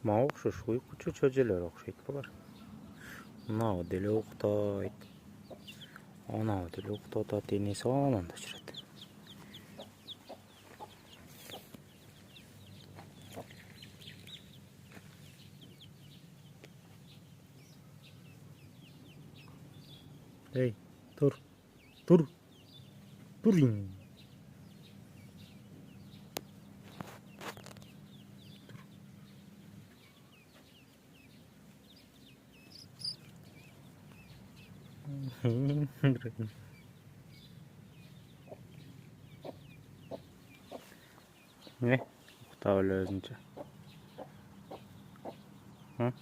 окшош уйкучу чөжөлөр окшойт булар. Мынау деле уктайт. Анау деле уктап атат, энеси ананда жүрөт. Эй, тур. Тур. Турин. Ne? Uktava özünce. Hı?